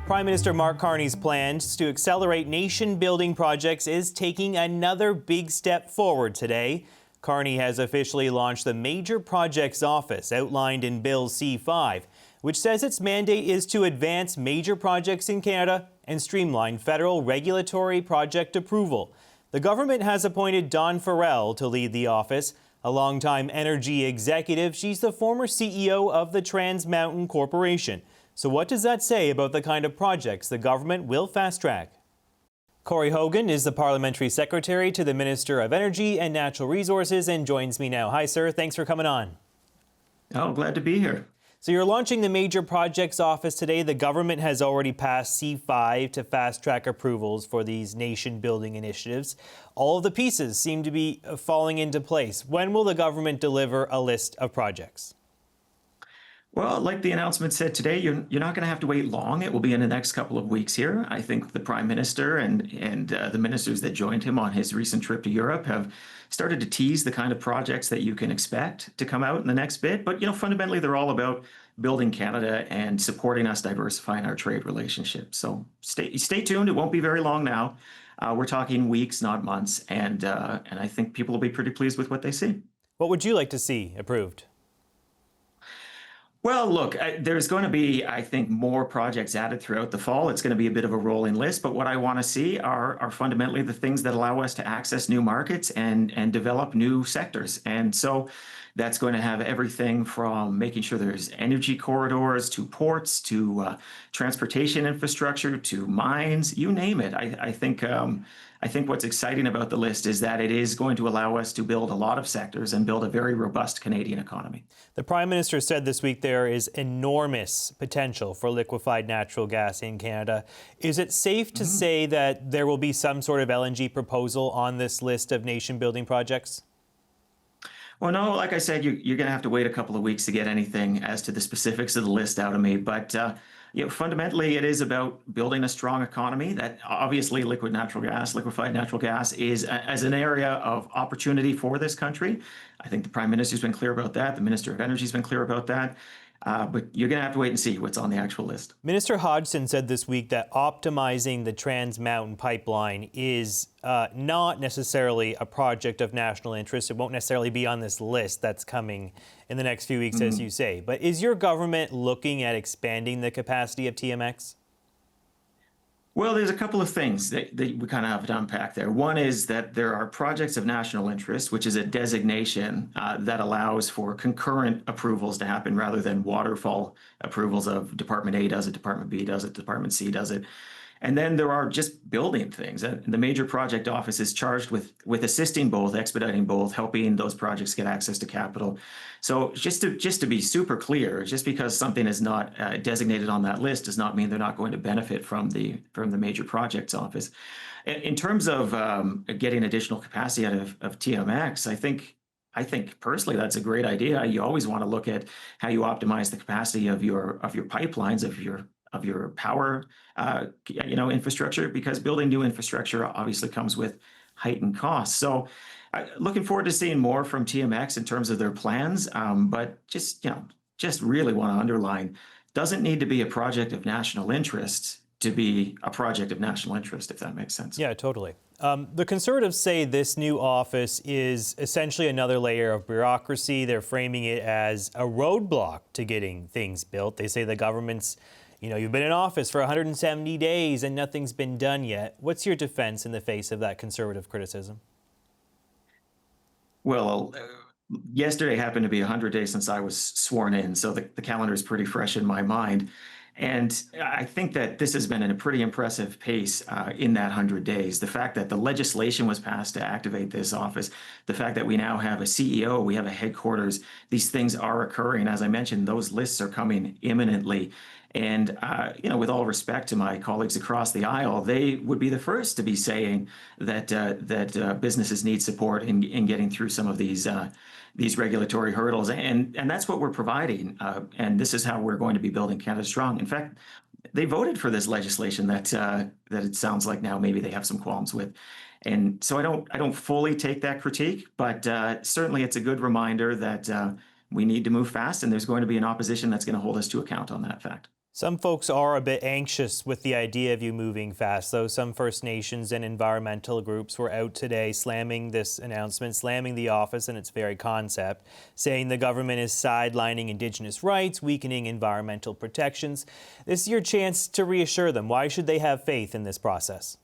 Prime Minister Mark Carney's plans to accelerate nation-building projects is taking another big step forward today. Carney has officially launched the Major Projects Office, outlined in Bill C-5, which says its mandate is to advance major projects in Canada and streamline federal regulatory project approval. The government has appointed Dawn Farrell to lead the office, a longtime energy executive. She's the former CEO of the Trans Mountain Corporation. So what does that say about the kind of projects the government will fast-track? Corey Hogan is the Parliamentary Secretary to the Minister of Energy and Natural Resources and joins me now. Hi, sir. Thanks for coming on. Oh, glad to be here. So you're launching the Major Projects Office today. The government has already passed C-5 to fast-track approvals for these nation-building initiatives. All of the pieces seem to be falling into place. When will the government deliver a list of projects? Well, like the announcement said today, you're not going to have to wait long. It will be in the next couple of weeks here. I think the Prime Minister and the ministers that joined him on his recent trip to Europe have started to tease the kind of projects that you can expect to come out in the next bit. But, fundamentally, they're all about building Canada and supporting us diversifying our trade relationships. So stay tuned. It won't be very long now. We're talking weeks, not months. And I think people will be pretty pleased with what they see. What would you like to see approved? Well, look, there's going to be, I think, more projects added throughout the fall. It's going to be a bit of a rolling list, but what I want to see are fundamentally the things that allow us to access new markets and develop new sectors. And so that's going to have everything from making sure there's energy corridors to ports to transportation infrastructure to mines, you name it. I think what's exciting about the list is that it is going to allow us to build a lot of sectors and build a very robust Canadian economy. The Prime Minister said this week there is enormous potential for liquefied natural gas in Canada. Is it safe to say that there will be some sort of LNG proposal on this list of nation-building projects? Well, no, like I said, you're going to have to wait a couple of weeks to get anything as to the specifics of the list out of me. But fundamentally, it is about building a strong economy. That obviously liquefied natural gas is as an area of opportunity for this country. I think the Prime Minister's been clear about that. The Minister of Energy's been clear about that. But you're going to have to wait and see what's on the actual list. Minister Hodgson said this week that optimizing the Trans Mountain pipeline is not necessarily a project of national interest. It won't necessarily be on this list that's coming in the next few weeks, as you say. But is your government looking at expanding the capacity of TMX? Well, there's a couple of things that we kind of have to unpack there. One is that there are projects of national interest, which is a designation that allows for concurrent approvals to happen rather than waterfall approvals of Department A does it, Department B does it, Department C does it. And then there are just building things. The Major Project Office is charged with assisting both, expediting both, helping those projects get access to capital. So just to be super clear, just because something is not designated on that list does not mean they're not going to benefit from the Major Projects Office. In terms of getting additional capacity out of TMX, I think personally that's a great idea. You always want to look at how you optimize the capacity of your pipelines, of your power, infrastructure, because building new infrastructure obviously comes with heightened costs. So looking forward to seeing more from TMX in terms of their plans, but just really want to underline, doesn't need to be a project of national interest to be a project of national interest, if that makes sense. Yeah, totally. The Conservatives say this new office is essentially another layer of bureaucracy. They're framing it as a roadblock to getting things built. They say the government's you've been in office for 170 days and nothing's been done yet. What's your defense in the face of that Conservative criticism? Well, yesterday happened to be 100 days since I was sworn in, so the calendar is pretty fresh in my mind. And I think that this has been at a pretty impressive pace in that 100 days. The fact that the legislation was passed to activate this office, the fact that we now have a CEO, we have a headquarters, these things are occurring. As I mentioned, those lists are coming imminently. And, with all respect to my colleagues across the aisle, they would be the first to be saying that businesses need support in getting through some of these regulatory hurdles. And that's what we're providing. And this is how we're going to be building Canada strong. In fact, they voted for this legislation that it sounds like now maybe they have some qualms with. And so I don't fully take that critique, but certainly it's a good reminder that we need to move fast, and there's going to be an opposition that's going to hold us to account on that fact. Some folks are a bit anxious with the idea of you moving fast, though. Some First Nations and environmental groups were out today slamming this announcement, slamming the office and its very concept, saying the government is sidelining Indigenous rights, weakening environmental protections. This is your chance to reassure them. Why should they have faith in this process?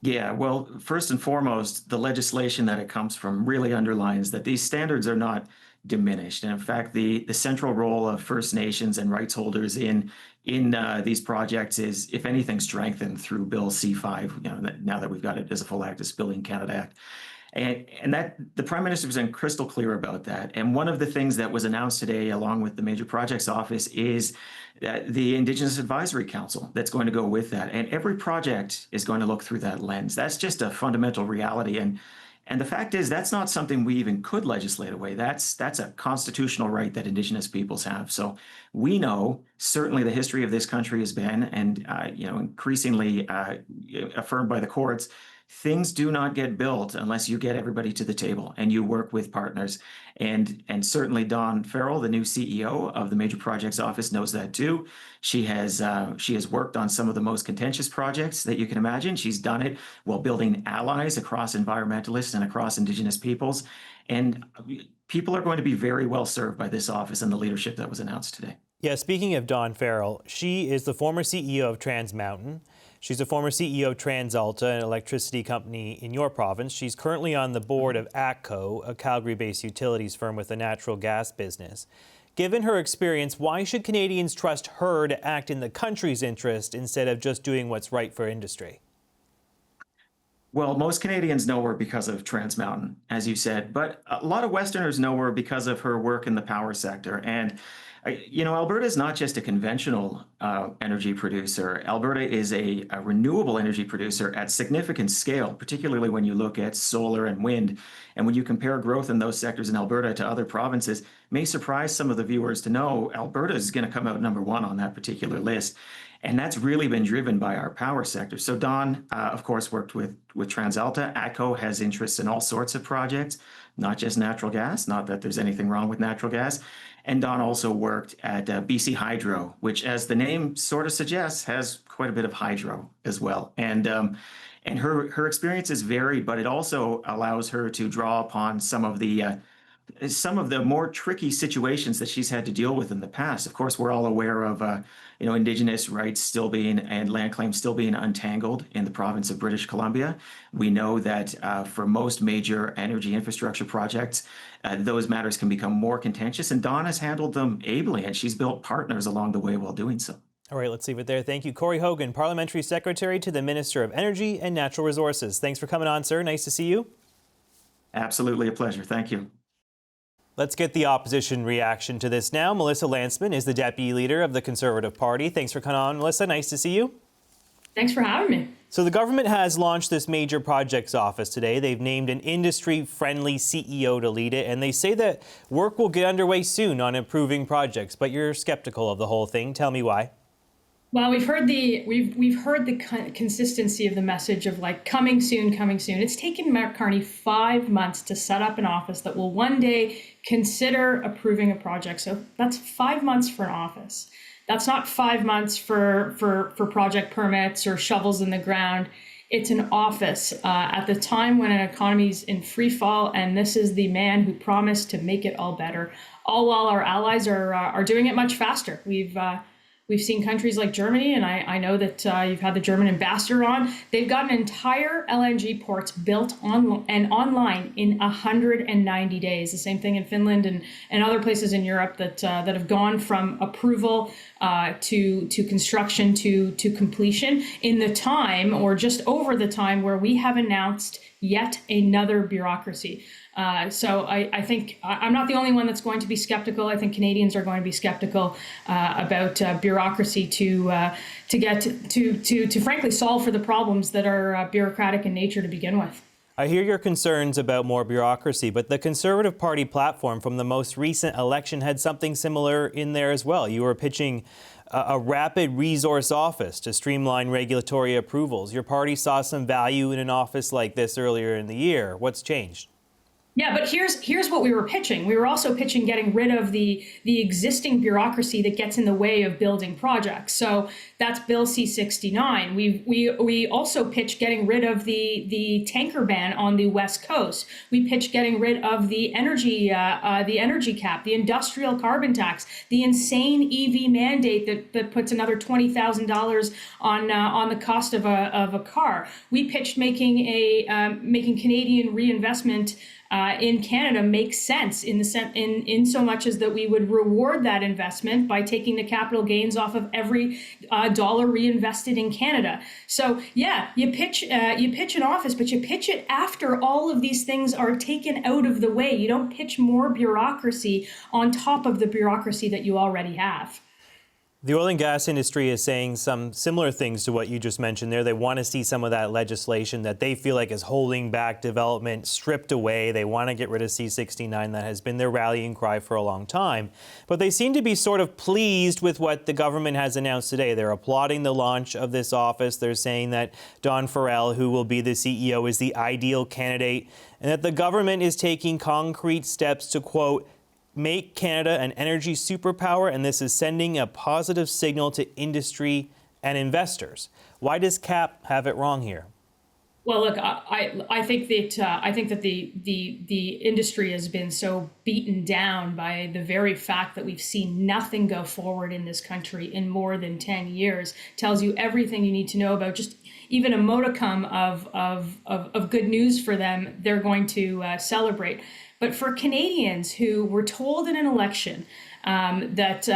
Yeah, well, first and foremost, the legislation that it comes from really underlines that these standards are not diminished. And in fact, the central role of First Nations and rights holders in these projects is, if anything, strengthened through Bill C5, now that we've got it as a full act, as Building Canada Act. And that the Prime Minister was crystal clear about that. And one of the things that was announced today, along with the Major Projects Office, is the Indigenous Advisory Council that's going to go with that. And every project is going to look through that lens. That's just a fundamental reality. And the fact is, that's not something we even could legislate away. That's a constitutional right that Indigenous peoples have. So we know certainly the history of this country has been, and increasingly affirmed by the courts, things do not get built unless you get everybody to the table and you work with partners. And certainly Dawn Farrell, the new CEO of the Major Projects Office, knows that too. She has worked on some of the most contentious projects that you can imagine. She's done it while building allies across environmentalists and across Indigenous peoples. And people are going to be very well served by this office and the leadership that was announced today. Yeah, speaking of Dawn Farrell, she is the former CEO of Trans Mountain. She's a former CEO of TransAlta, an electricity company in your province. She's currently on the board of ATCO, a Calgary-based utilities firm with a natural gas business. Given her experience, why should Canadians trust her to act in the country's interest instead of just doing what's right for industry? Well, most Canadians know her because of Trans Mountain, as you said, but a lot of Westerners know her because of her work in the power sector. And Alberta is not just a conventional energy producer. Alberta is a renewable energy producer at significant scale, particularly when you look at solar and wind. And when you compare growth in those sectors in Alberta to other provinces, may surprise some of the viewers to know Alberta is going to come out number one on that particular list. And that's really been driven by our power sector. So Dawn, of course, worked with TransAlta. ATCO has interests in all sorts of projects, not just natural gas, not that there's anything wrong with natural gas. And Dawn also worked at BC Hydro, which, as the name sort of suggests, has quite a bit of hydro as well. And her experience is varied, but it also allows her to draw upon some of the more tricky situations that she's had to deal with in the past. Of course, we're all aware of Indigenous rights still being and land claims still being untangled in the province of British Columbia. We know that for most major energy infrastructure projects, those matters can become more contentious, and Dawn has handled them ably, and she's built partners along the way while doing so. All right, let's leave it there. Thank you. Corey Hogan, Parliamentary Secretary to the Minister of Energy and Natural Resources. Thanks for coming on, sir. Nice to see you. Absolutely a pleasure. Thank you. Let's get the opposition reaction to this now. Melissa Lantsman is the Deputy Leader of the Conservative Party. Thanks for coming on, Melissa. Nice to see you. Thanks for having me. So the government has launched this Major Projects Office today. They've named an industry-friendly CEO to lead it, and they say that work will get underway soon on improving projects. But you're skeptical of the whole thing. Tell me why. Well, we've heard the consistency of the message of coming soon, coming soon. It's taken Mark Carney 5 months to set up an office that will one day consider approving a project. So that's 5 months for an office. That's not 5 months for project permits or shovels in the ground. It's an office at the time when an economy's in free fall, and this is the man who promised to make it all better. All while our allies are doing it much faster. We've seen countries like Germany, and I know that you've had the German ambassador on. They've got an entire LNG ports built online in 190 days. The same thing in Finland and other places in Europe that have gone from approval to construction to completion in the time, or just over the time, where we have announced yet another bureaucracy. So I think I'm not the only one that's going to be skeptical. I think Canadians are going to be skeptical about bureaucracy to frankly solve for the problems that are bureaucratic in nature to begin with. I hear your concerns about more bureaucracy, but the Conservative Party platform from the most recent election had something similar in there as well. You were pitching a rapid resource office to streamline regulatory approvals. Your party saw some value in an office like this earlier in the year. What's changed? Yeah, but here's what we were pitching. We were also pitching getting rid of the existing bureaucracy that gets in the way of building projects. So that's Bill C-69. We also pitched getting rid of the tanker ban on the West Coast. We pitched getting rid of the energy cap, the industrial carbon tax, the insane EV mandate that puts another $20,000 on the cost of a car. We pitched making Canadian reinvestment in Canada makes sense in so much as that we would reward that investment by taking the capital gains off of every dollar reinvested in Canada. So yeah, you pitch an office, but you pitch it after all of these things are taken out of the way. You don't pitch more bureaucracy on top of the bureaucracy that you already have. The oil and gas industry is saying some similar things to what you just mentioned there. They want to see some of that legislation that they feel like is holding back development stripped away. They want to get rid of C-69. That has been their rallying cry for a long time. But they seem to be sort of pleased with what the government has announced today. They're applauding the launch of this office. They're saying that Don Farrell, who will be the CEO, is the ideal candidate, and that the government is taking concrete steps to, quote, make Canada an energy superpower, and this is sending a positive signal to industry and investors. Why does CAP have it wrong here? Well, look, I think that the industry has been so beaten down by the very fact that we've seen nothing go forward in this country in more than 10 years. Tells you everything you need to know about just even a modicum of good news for them. They're going to celebrate. But for Canadians who were told in an election that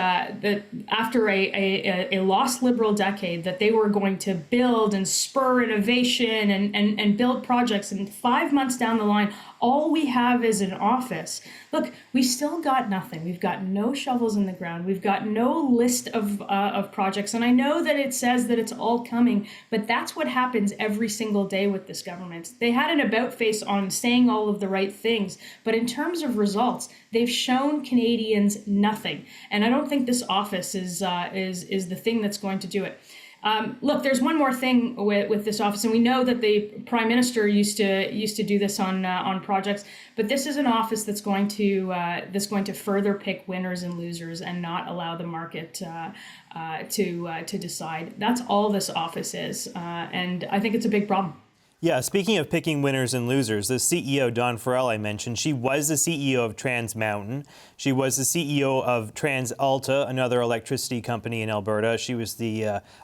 after a lost Liberal decade that they were going to build and spur innovation and build projects, and 5 months down the line, all we have is an office. Look, we still got nothing. We've got no shovels in the ground. We've got no list of projects. And I know that it says that it's all coming, but that's what happens every single day with this government. They had an about face on saying all of the right things, but in terms of results, they've shown Canadians nothing. And I don't think this office is the thing that's going to do it. Look, there's one more thing with this office, and we know that the Prime Minister used to do this on projects, but this is an office that's going to further pick winners and losers and not allow the market to decide. That's all this office is, and I think it's a big problem. Yeah, speaking of picking winners and losers, the CEO, Dawn Farrell, I mentioned, she was the CEO of Trans Mountain. She was the CEO of TransAlta, another electricity company in Alberta. She was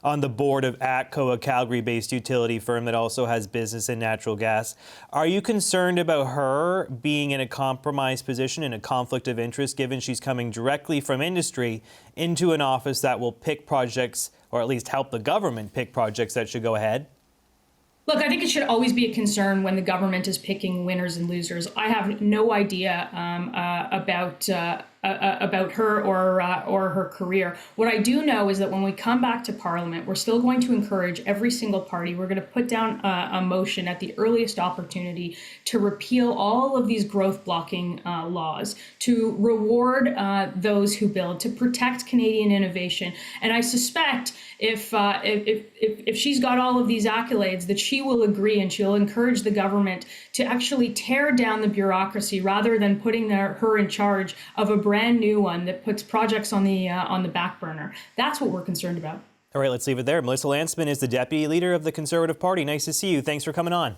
on the board of ATCO, a Calgary-based utility firm that also has business in natural gas. Are you concerned about her being in a compromised position, in a conflict of interest, given she's coming directly from industry into an office that will pick projects, or at least help the government pick projects that should go ahead? Look, I think it should always be a concern when the government is picking winners and losers. I have no idea about her or her career. What I do know is that when we come back to Parliament, we're still going to encourage every single party. We're going to put down a motion at the earliest opportunity to repeal all of these growth blocking laws, to reward those who build, to protect Canadian innovation. And I suspect if she's got all of these accolades, that she will agree and she'll encourage the government to actually tear down the bureaucracy rather than putting her in charge of a brand new one that puts projects on the back burner. That's what we're concerned about. All right, let's leave it there. Melissa Lantsman is the Deputy Leader of the Conservative Party. Nice to see you. Thanks for coming on.